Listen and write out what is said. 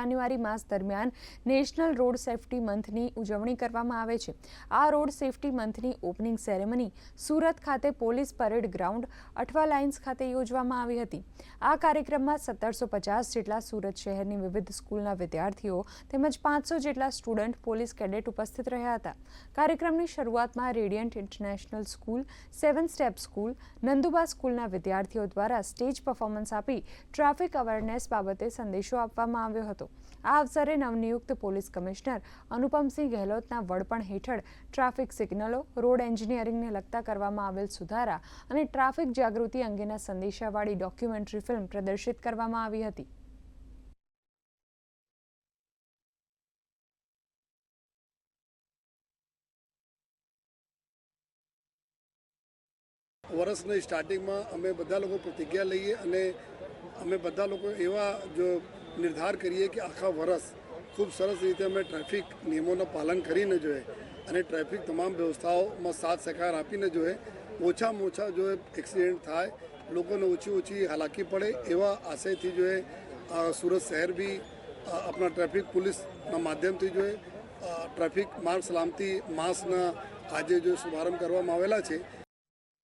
જાન્યુઆરી માસ દરમિયાન national road safety મંથની ઉજવણી કરવામાં આવે છે। આ રોડ સેફટી મંથની ઓપનિંગ સેરેમની સુરત ખાતે police parade ground Athwa lines ખાતે યોજવામાં આવી હતી। આ કાર્યક્રમમાં 1750 જેટલા સુરત શહેરની વિવિધ સ્કૂલના વિદ્યાર્થીઓ તેમજ 500 જેટલા સ્ટુડન્ટ પોલીસ કેડેટ ઉપસ્થિત રહ્યા હતા। કાર્યક્રમની શરૂઆતમાં radiant international school, 7 step school, Nanduba સ્કૂલના વિદ્યાર્થીઓ દ્વારા સ્ટેજ પરફોર્મન્સ આપી ટ્રાફિક અવેરનેસ બાબતે સંદેશો આપવામાં આવ્યો હતો। આ અવસરે નવનિયુક્ત પોલીસ કમિશનર અનુપમસિંહ ગહેલોતના વડપણ હેઠળ ટ્રાફિક સિગ્નલો, રોડ એન્જિનિયરિંગને લગતા કરવામાં આવેલ સુધારા અને ટ્રાફિક જાગૃતિ અંગેના સંદેશાવાળી ડોક્યુમેન્ટરી ફિલ્મ પ્રદર્શિત કરવામાં આવી હતી। વર્ષની સ્ટાર્ટિંગમાં અમે બધા લોકો પ્રતિજ્ઞા લઈએ અને અમે બધા લોકો એવા જો નિર્ધાર કરીએ કે આખા વર્ષ ખૂબ સરસ રીતે અમે ટ્રાફિક નિયમોનું પાલન કરીને જોઈએ અને ટ્રાફિક તમામ વ્યવસ્થાઓમાં સાથ સહકાર આપીને જોઈએ ઓછામાં ઓછા જો એક્સિડન્ટ થાય, લોકોને ઓછી હાલાકી પડે એવા આશયથી જોઈએ સુરત શહેર બી આપણા ટ્રાફિક પોલીસના માધ્યમથી જોઈએ ટ્રાફિક માર્ગ સલામતી માસના આજે જો શુભારંભ કરવામાં આવેલા છે